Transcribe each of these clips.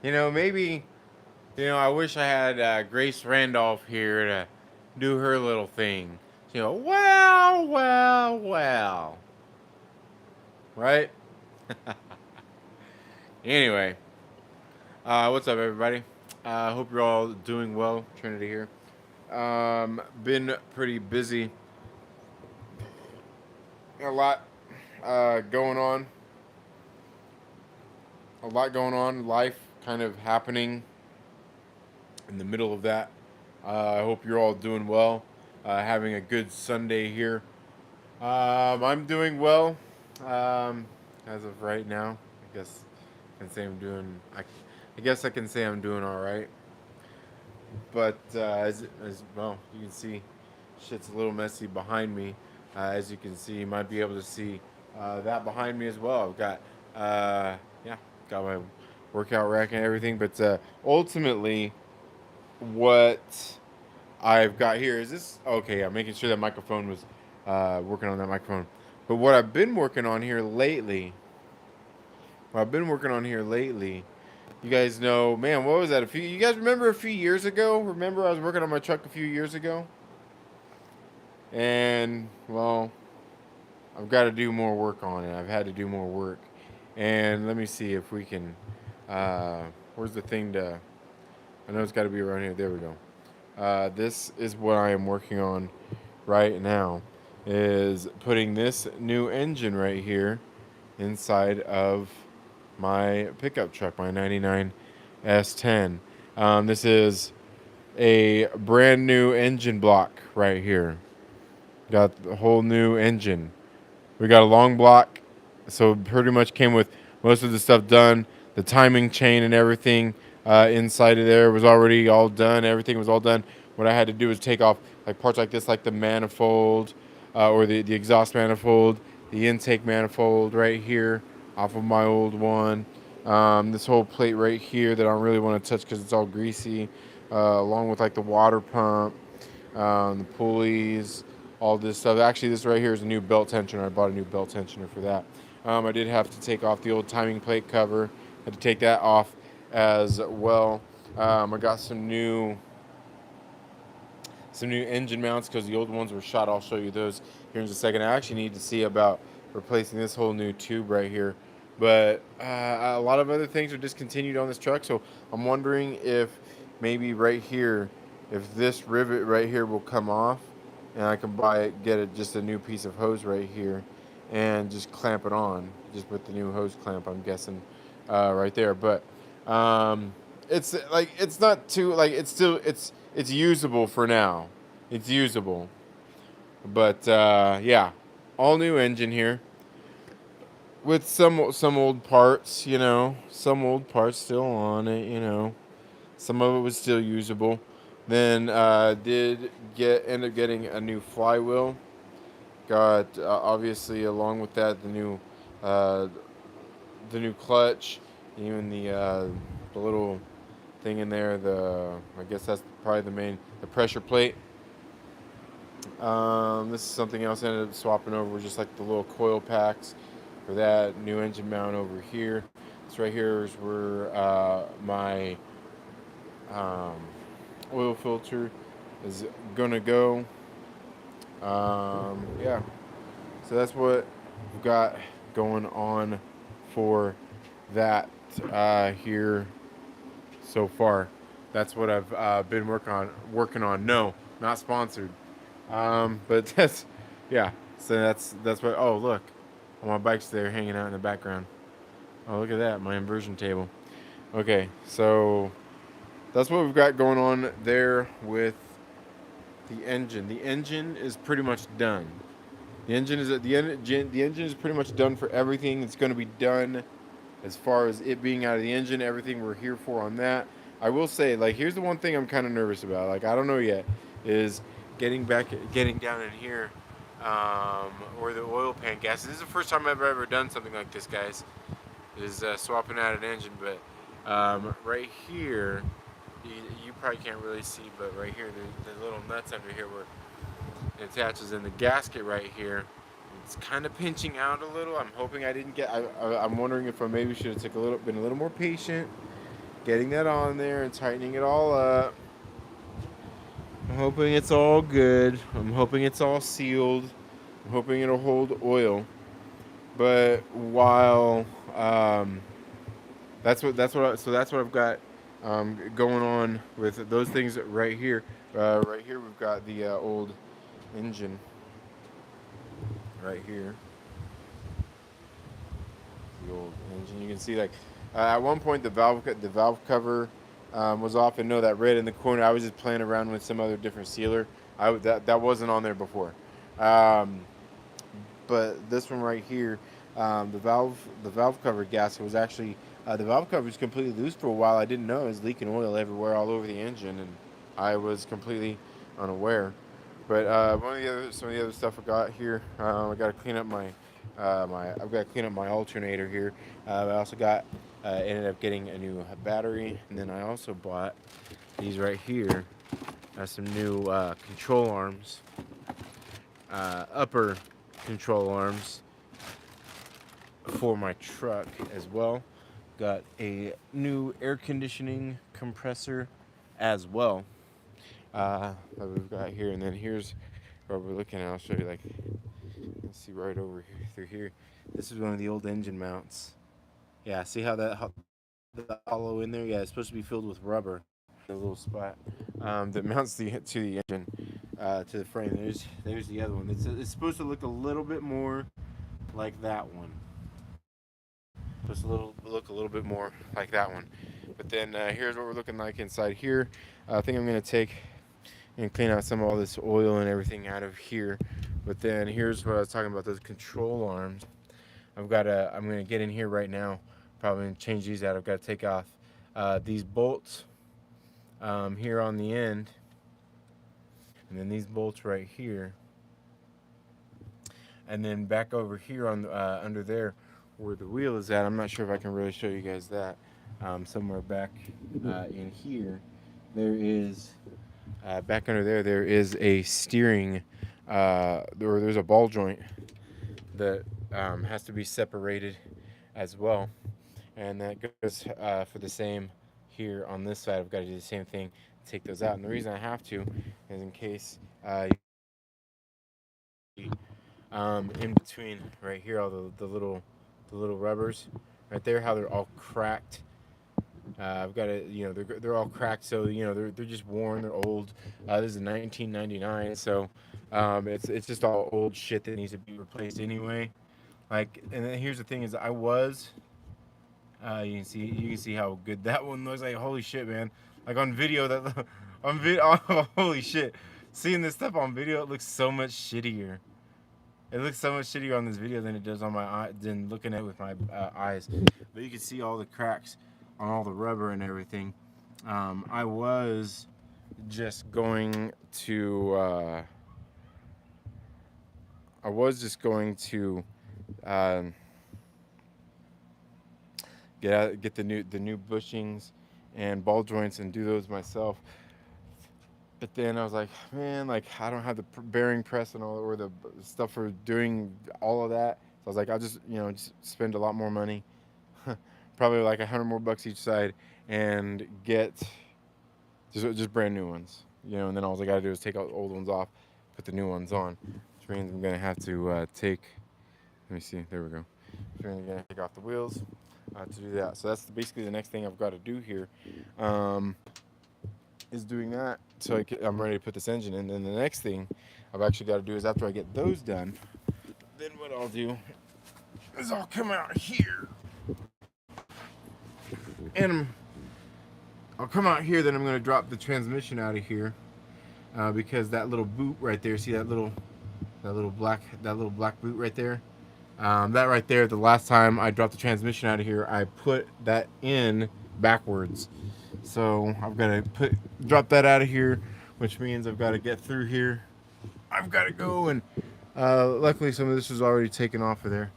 Maybe, I wish I had Grace Randolph here to do her little thing. Well, well, well. Right? Anyway, what's up, everybody? Hope you're all doing well. Trinity here. Been pretty busy. A lot going on. A lot going on. Life kind of happening in the middle of that. I hope you're all doing well. Having a good Sunday here. I'm doing well. As of right now, I guess I can say I'm doing. I guess I can say I'm doing all right. But as well, you can see, shit's a little messy behind me. As you can see, you might be able to see that behind me as well. I've got yeah, got my workout rack and everything. But ultimately, what I've got here is this. Okay, I'm making sure that microphone was working on that microphone. But what I've been working on here lately, you guys know, man, what was that? You guys remember a few years ago? Remember I was working on my truck a few years ago? And, well, I've got to do more work on it. I've had to do more work. And let me see if we can, where's the thing to, I know it's got to be around here. There we go. This is what I am working on right now, is putting this new engine right here inside of my pickup truck, my 99 S10. This is a brand new engine block right here. Got the whole new engine. We got a long block, so pretty much came with most of the stuff done. The timing chain and everything inside of there was already all done. Everything was all done. What I had to do was take off like parts like this, like the manifold or the exhaust manifold, the intake manifold right here off of my old one. This whole plate right here that I don't really want to touch because it's all greasy, along with like the water pump, the pulleys, all this stuff. Actually, this right here is a new belt tensioner. I bought a new belt tensioner for that. I did have to take off the old timing plate cover. Had to take that off as well. I got some new engine mounts because the old ones were shot. I'll show you those here in just a second. I actually need to see about replacing this whole new tube right here. But a lot of other things are discontinued on this truck, so I'm wondering if maybe right here, if this rivet right here will come off, and I can get it just a new piece of hose right here, and just clamp it on, just with the new hose clamp. I'm guessing right there, but it's like it's not too like it's usable for now. It's usable, but yeah, all new engine here with some old parts, some old parts still on it. Some of it was still usable. Then did end up getting a new flywheel. Got obviously along with that uh, the new clutch, even the little thing in there. I guess that's probably the pressure plate. This is something else I ended up swapping over, just like the little coil packs for that. New engine mount over here. This right here is where my um, oil filter is gonna go. Yeah, so that's what we've got going on for that here so far. That's what I've been working on. No, not sponsored. But that's yeah. So that's what. Oh, look, all my bike's there hanging out in the background. Oh, look at that, my inversion table. Okay, so that's what we've got going on there with the engine. The engine is pretty much done. The engine is pretty much done for everything. It's going to be done as far as it being out of the engine. Everything we're here for on that. I will say, like, here's the one thing I'm kind of nervous about. Like, I don't know yet, is getting down in here, where the oil pan gas. This is the first time I've ever done something like this, guys. Is swapping out an engine, but right here, you probably can't really see, but right here, the little nuts under here where it attaches in the gasket right here. It's kind of pinching out a little. I'm hoping I didn't get. I'm wondering if I maybe should have been a little more patient, getting that on there and tightening it all up. I'm hoping it's all good. I'm hoping it's all sealed. I'm hoping it'll hold oil. But while that's what I've got going on with those things right here. Right here we've got the old engine right here. The old engine. You can see like at one point the valve cover was off, and no, that red in the corner. I was just playing around with some other different sealer. That wasn't on there before. Um, but this one right here, the valve cover gasket was actually the valve cover was completely loose for a while. I didn't know it was leaking oil everywhere, all over the engine, and I was completely unaware. But some of the other stuff I got here, I got to clean up I've got to clean up my alternator here. I also ended up getting a new battery, and then I also bought these right here, some new control arms, upper control arms for my truck as well. Got a new air conditioning compressor as well that we've got here, and then here's what we're looking at. I'll show you, like, let's see right over here through here. This is one of the old engine mounts. Yeah, see how the hollow in there? Yeah, it's supposed to be filled with rubber. A little spot that mounts to the engine, to the frame. There's the other one. It's supposed to look a little bit more like that one. Just look a little bit more like that one. But then here's what we're looking like inside here. I think I'm gonna take and clean out some of all this oil and everything out of here. But then here's what I was talking about, those control arms. I'm gonna get in here right now. Probably gonna change these out. I've got to take off these bolts here on the end, and then these bolts right here, and then back over here on under there where the wheel is at. I'm not sure if I can really show you guys that. Somewhere back in here, there is back under there. There is a steering, there's a ball joint that has to be separated as well, and that goes for the same here on this side. I've got to do the same thing, take those out, and the reason I have to is in case in between right here, all the little rubbers right there, how they're all cracked. I've got to, they're all cracked, so they're just worn, they're old. This is 1999, so it's just all old shit that needs to be replaced anyway. Like, and then here's the thing: is you can see how good that one looks. Like, holy shit, man! Like on video, oh, holy shit! Seeing this stuff on video, it looks so much shittier. It looks so much shittier on this video than it does on my eye, than looking at it with my eyes. But you can see all the cracks on all the rubber and everything. I was just going to get the new bushings and ball joints and do those myself. But then I was like, man, like I don't have the bearing press and all, or the stuff for doing all of that. So I was like, I'll just just spend a lot more money, probably like $100 more each side, and get just brand new ones. And then all I got to do is take all the old ones off, put the new ones on. Which means I'm gonna have to take. Let me see. There we go. Which means I'm gonna take off the wheels to do that. So that's basically the next thing I've got to do here. Is doing that, so I'm ready to put this engine in. And the next thing I've actually got to do is, after I get those done, then what I'll do is I'll come out here and I'll come out here. Then I'm going to drop the transmission out of here because that little boot right there, see that little black boot right there, that right there, the last time I dropped the transmission out of here, I put that in backwards. So I've got to drop that out of here, which means I've got to get through here. I've got to go, and luckily some of this was already taken off of there.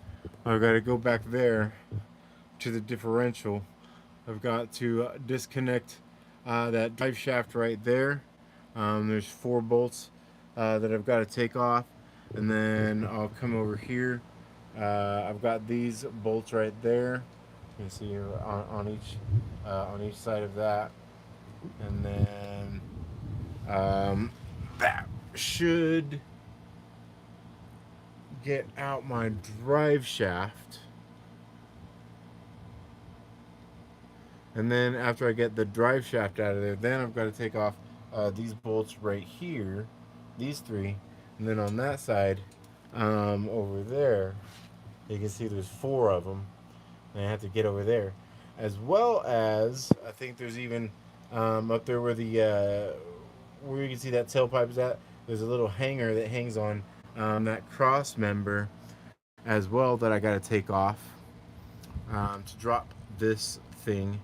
I've got to go back there to the differential. I've got to disconnect that drive shaft right there. There's 4 bolts that I've got to take off. And then I'll come over here. I've got these bolts right there. You can see on each side of that, and then that should get out my drive shaft. And then after I get the drive shaft out of there, then I've got to take off these bolts right here, these three, and then on that side, over there, you can see there's four of them, and I have to get over there, as well as I think there's even up there where you can see that tailpipe is at. There's a little hanger that hangs on that cross member as well that I got to take off to drop this thing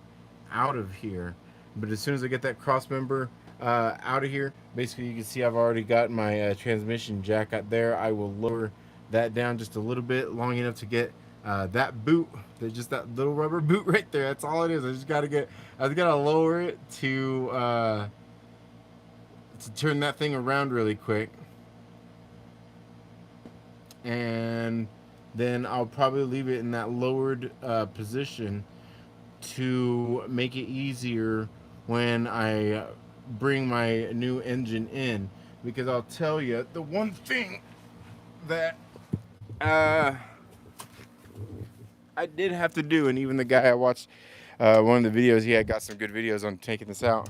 out of here. But as soon as I get that cross member out of here, basically you can see I've already got my transmission jack out there. I will lower that down just a little bit, long enough to get that boot, just that little rubber boot right there. That's all it is. I just gotta lower it to turn that thing around really quick, and then I'll probably leave it in that lowered position to make it easier when I bring my new engine in. Because I'll tell you, the one thing that I did have to do, and even the guy I watched one of the videos, he had got some good videos on taking this out,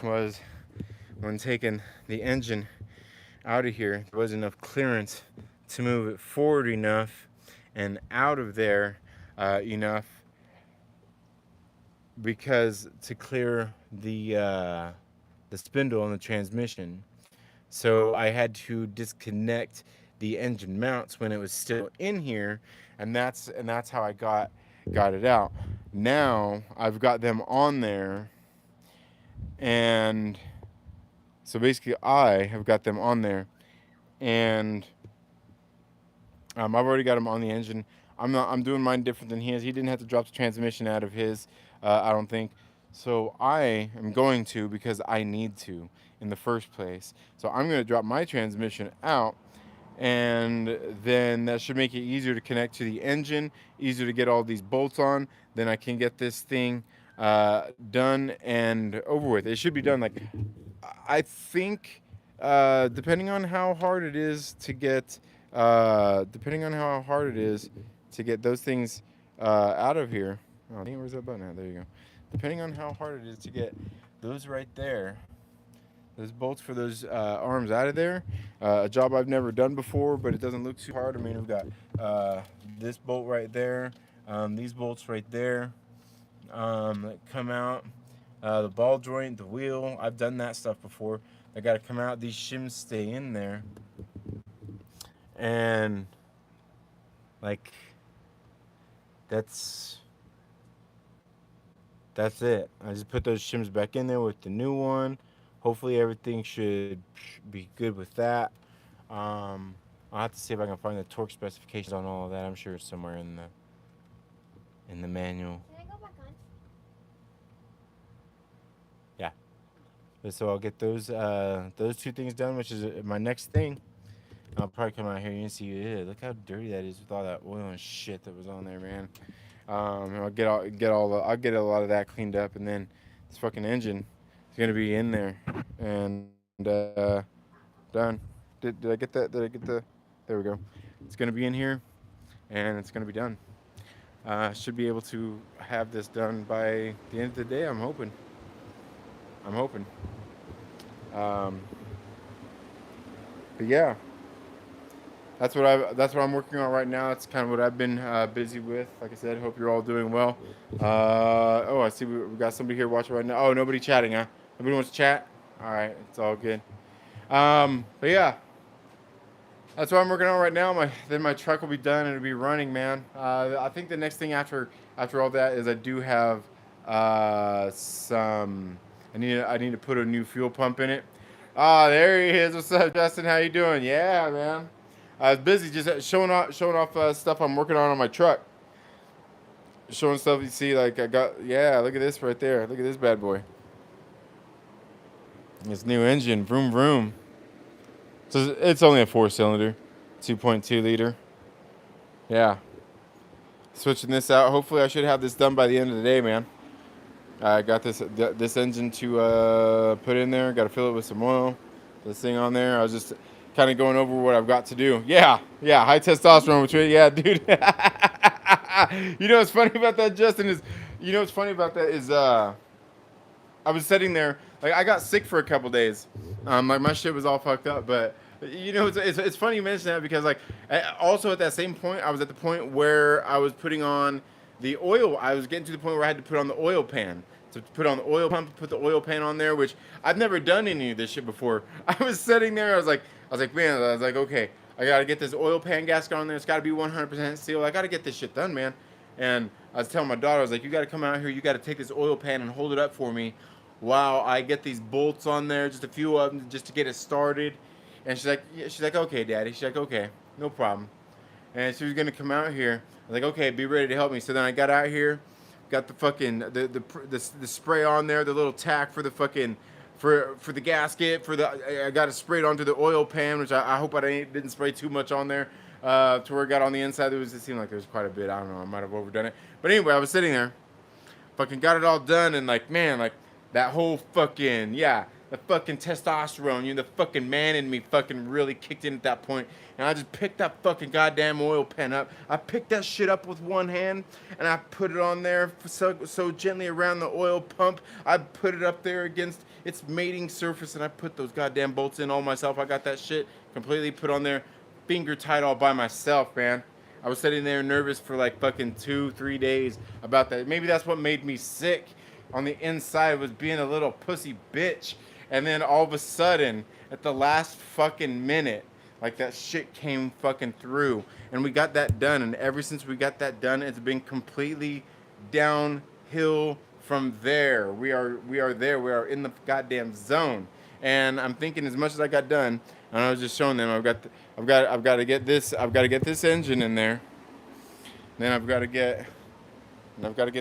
was when taking the engine out of here, there wasn't enough clearance to move it forward enough and out of there enough, because to clear the spindle on the transmission. So I had to disconnect the engine mounts when it was still in here, and that's how I got it out. Now I've got them on there, and so basically I have got them on there, and I've already got them on the engine. I'm doing mine different than he is. He didn't have to drop the transmission out of his, I don't think. So I am going to, because I need to in the first place. So I'm going to drop my transmission out, and then that should make it easier to connect to the engine, easier to get all these bolts on. Then I can get this thing done and over with. It should be done, like, I think, depending on how hard it is to get those things out of here. Oh, dang, where's that button at? There you go. Depending on how hard it is to get those right there, those bolts for those arms out of there, a job I've never done before, but it doesn't look too hard. I mean, we've got this bolt right there, these bolts right there that come out, the ball joint, the wheel. I've done that stuff before. They got to come out. These shims stay in there, and like that's it. I just put those shims back in there with the new one. Hopefully everything should be good with that. I'll have to see if I can find the torque specifications on all of that. I'm sure it's somewhere in the manual. Can I go back on? Yeah. So I'll get those two things done, which is my next thing. I'll probably come out here and see. Look how dirty that is with all that oil and shit that was on there, man. I'll get a lot of that cleaned up, and then this fucking engine is gonna be in there and done. Did I get that? Did I get the? There we go. It's gonna be in here, and it's gonna be done. Should be able to have this done by the end of the day. I'm hoping. But yeah. That's what I'm working on right now. That's kind of what I've been busy with. Like I said, hope you're all doing well. Oh, I see we got somebody here watching right now. Oh, nobody chatting, huh? Nobody wants to chat? All right, it's all good. But yeah, that's what I'm working on right now. Then my truck will be done and it'll be running, man. I think the next thing after all that is I do have some. I need to put a new fuel pump in it. Ah, there he is. What's up, Justin? How you doing? Yeah, man. I was busy just showing off stuff I'm working on my truck. Showing stuff you see, like I got, yeah, look at this right there. Look at this bad boy. This new engine, vroom vroom. So it's only a 4-cylinder, 2.2 liter. Yeah. Switching this out. Hopefully I should have this done by the end of the day, man. I got this engine to put in there. Got to fill it with some oil. This thing on there. I was just kind of going over what I've got to do. Yeah, high testosterone between. Yeah, dude. You know what's funny about that, Justin, is I was sitting there, like I got sick for a couple days. Like my shit was all fucked up, but it's funny you mention that because like also at that same point I was at the point where I was putting on the oil. I was getting to the point where I had to put on the oil pan. To put on the oil pump, put the oil pan on there, which I've never done any of this shit before. I was sitting there, I was like, okay, I gotta get this oil pan gasket on there. It's gotta be 100% sealed. I gotta get this shit done, man. And I was telling my daughter, I was like, you gotta come out here. You gotta take this oil pan and hold it up for me while I get these bolts on there, just a few of them, just to get it started. And she's like, okay, Daddy. She's like, okay, no problem. And she was gonna come out here. I was like, okay, be ready to help me. So then I got out here, got the fucking the spray on there, the little tack for the fucking for the gasket, I got it sprayed onto the oil pan, which I hope I didn't spray too much on there to where it got on the inside. It seemed like there was quite a bit. I don't know, I might have overdone it. But anyway, I was sitting there, fucking got it all done, and like, man, like that whole fucking, the fucking testosterone, the fucking man in me fucking really kicked in at that point. And I just picked that fucking goddamn oil pen up. I picked that shit up with one hand, and I put it on there so gently around the oil pump. I put it up there against its mating surface, and I put those goddamn bolts in all myself. I got that shit completely put on there, finger tight all by myself, man. I was sitting there nervous for like fucking 2-3 days about that. Maybe that's what made me sick on the inside, was being a little pussy bitch. And then all of a sudden, at the last fucking minute, like that shit came fucking through. And we got that done. And ever since we got that done, it's been completely downhill from there. We are there. We are in the goddamn zone. And I'm thinking, as much as I got done, and I was just showing them, I've got to get this engine in there. Then I've got to get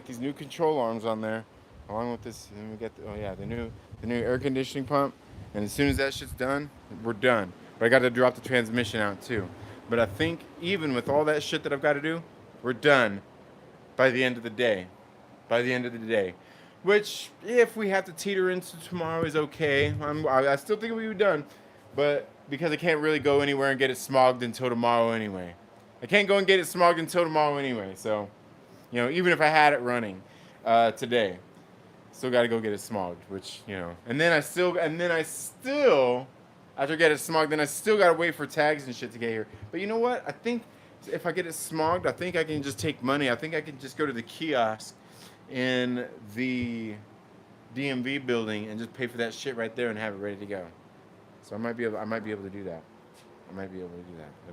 these new control arms on there, along with this. And we got the new air conditioning pump. And as soon as that shit's done, we're done. But I got to drop the transmission out too. But I think even with all that shit that I've got to do, we're done by the end of the day. Which, if we have to teeter into tomorrow, is okay. I still think we'll be done. But because I can't really go anywhere and get it smogged until tomorrow anyway. I can't go and get it smogged until tomorrow anyway. So, even if I had it running today, still got to go get it smogged. Which, and then I still, after I get it smogged, then I still got to wait for tags and shit to get here. But you know what? I think if I get it smogged, I think I can just take money. I think I can just go to the kiosk in the DMV building and just pay for that shit right there and have it ready to go. So I might be able to do that. That'd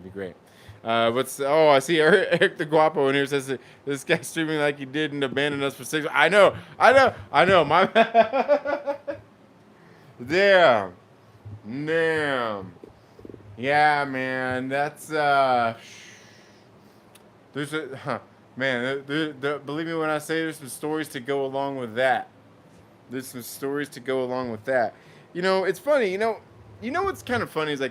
be great. I see Eric the Guapo in here says that this guy streaming like he didn't abandon us for 6. I know. My Damn. Yeah, man. That's there's a man. Believe me when I say there's some stories to go along with that. It's funny. What's kind of funny is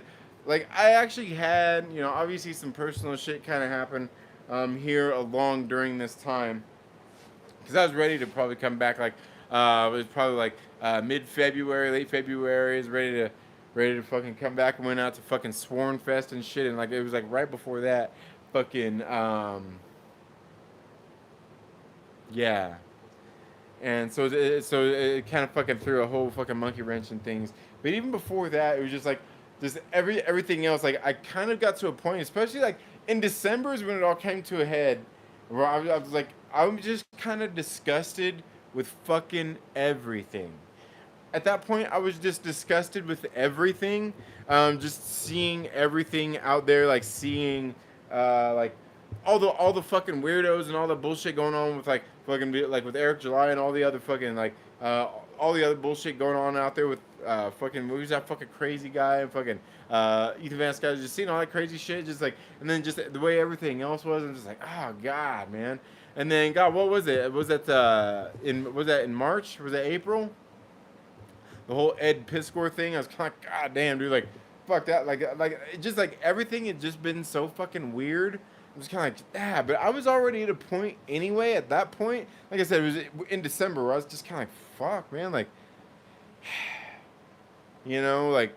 like I actually had, obviously some personal shit kind of happened here along during this time, because I was ready to probably come back it was probably like mid-February, late February. I was ready to fucking come back and went out to fucking Sworn Fest and shit, and it was right before that fucking yeah. And so it kind of fucking threw a whole fucking monkey wrench in things. But even before that, it was just just everything else. I kind of got to a point, especially in December is when it all came to a head, where I was just kind of disgusted with fucking everything. At that point, I was just disgusted with everything. Just seeing everything out there, seeing all the fucking weirdos and all the bullshit going on with fucking with Eric July and all the other fucking all the other bullshit going on out there with fucking who's that fucking crazy guy and fucking Ethan Van Sky, just seeing all that crazy shit, just and then just the way everything else was, I'm just oh god, man. And then God, what was it? Was that in March? Was that April? The whole Ed Piscor thing. I was kind of god damn, dude. fuck that. Like it just like everything had just been so fucking weird. I'm just kind of like, yeah, but I was already at a point anyway. At that point, like I said, it was in December where I was just kind of like, fuck, man, like, like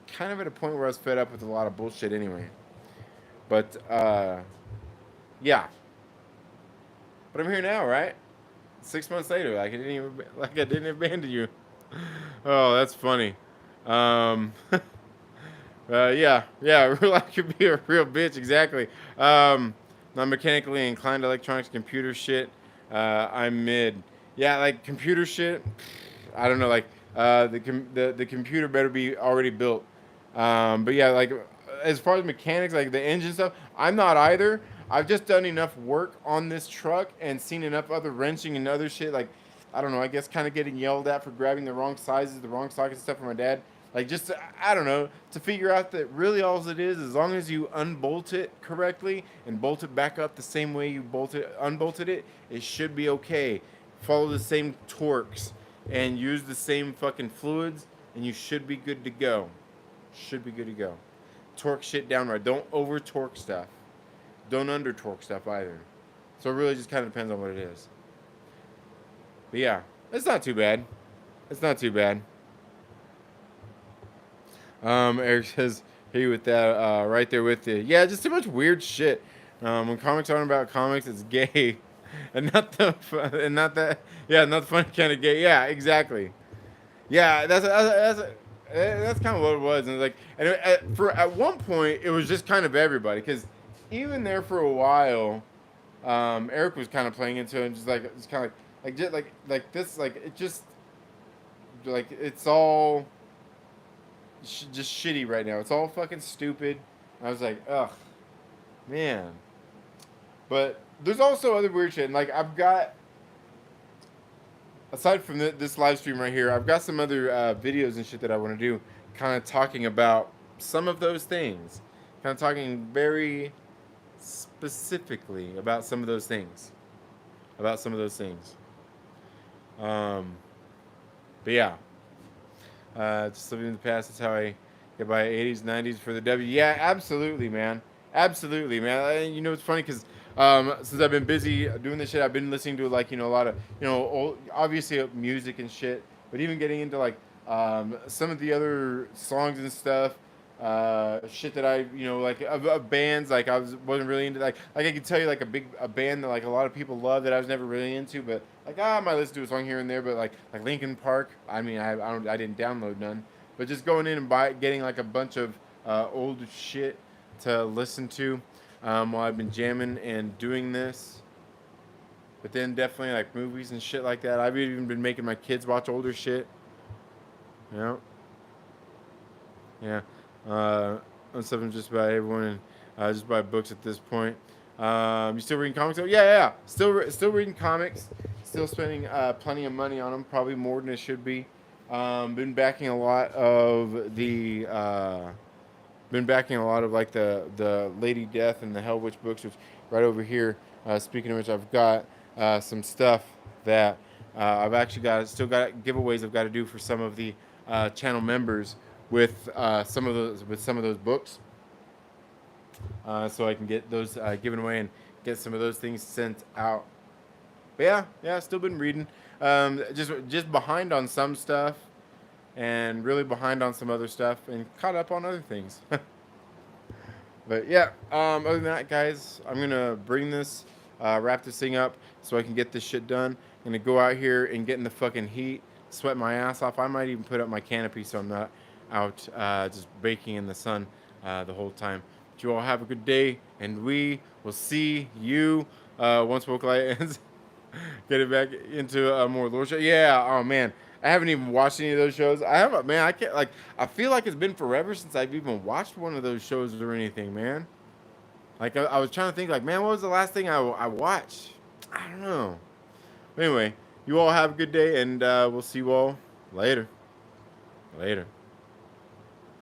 kind of at a point where I was fed up with a lot of bullshit anyway. But yeah. But I'm here now, right? 6 months later, like I didn't abandon you. Oh, that's funny. Um, yeah, I could be a real bitch, exactly. Non mechanically inclined electronics, computer shit. I'm mid. Yeah, like computer shit. I don't know, like the computer better be already built. But yeah, like as far as mechanics, like the engine stuff, I'm not either. I've just done enough work on this truck and seen enough other wrenching and other shit. Like, I don't know, I guess kind of getting yelled at for grabbing the wrong sizes, the wrong sockets and stuff from my dad. Like, just, I don't know, to figure out that really all it is, as long as you unbolt it correctly and bolt it back up the same way you unbolted it, it should be okay. Follow the same torques and use the same fucking fluids, and you should be good to go. Should be good to go. Torque shit down right. Don't over torque stuff. Don't under torque stuff either. So it really just kind of depends on what it is. But yeah, it's not too bad. It's not too bad. Eric says, hey, with that, right there with you. Yeah, just too much weird shit. When comics aren't about comics, it's gay, and not the funny kind of gay. Yeah, exactly. Yeah, that's kind of what it was. And like, and at one point, it was just kind of everybody, because even there for a while, Eric was kind of playing into it, and just like it's kind of like this, like it just like it's all just shitty right now. It's all fucking stupid. I was like, ugh, man. But there's also other weird shit. And like I've got, aside from this live stream right here, I've got some other videos and shit that I want to do, kind of talking about some of those things. Kind of talking very specifically about some of those things. But yeah. Just living in the past is how I get by 80s, 90s for the W. Yeah, absolutely, man. Absolutely, man. You know, it's funny because since I've been busy doing this shit, I've been listening to like, a lot of, old, obviously music and shit, but even getting into like some of the other songs and stuff. Shit that I, like of bands, like wasn't really into, like I could tell you like a band that like a lot of people love that I was never really into, but like I might listen to a song here and there, but like Linkin Park, I mean I didn't download none, but just going in and getting like a bunch of old shit to listen to while I've been jamming and doing this. But then definitely like movies and shit like that. I've even been making my kids watch older shit. Yeah. On something just about everyone, and just buy books at this point. You still reading comics? Oh, yeah. Still reading comics. Still spending plenty of money on them, probably more than it should be. Been backing a lot of like the Lady Death and the Hell Witch books, which right over here. Speaking of which, I've got some stuff that I've actually still got giveaways I've got to do for some of the channel members with some of those books, so I can get those given away and get some of those things sent out. But yeah, still been reading. Just behind on some stuff, and really behind on some other stuff, and caught up on other things. But yeah, other than that, guys, I'm gonna wrap this thing up so I can get this shit done. I'm gonna go out here and get in the fucking heat, sweat my ass off. I might even put up my canopy so I'm not out just baking in the sun the whole time. But you all have a good day, and we will see you once Woke-Light ends. Get it back into a more lore show. Yeah, oh man, I haven't even watched any of those shows. I haven't, man. I can't, like, I feel like it's been forever since I've even watched one of those shows or anything, man. Like I was trying to think, like, man, what was the last thing I watched? I don't know. Anyway, you all have a good day, and we'll see you all later.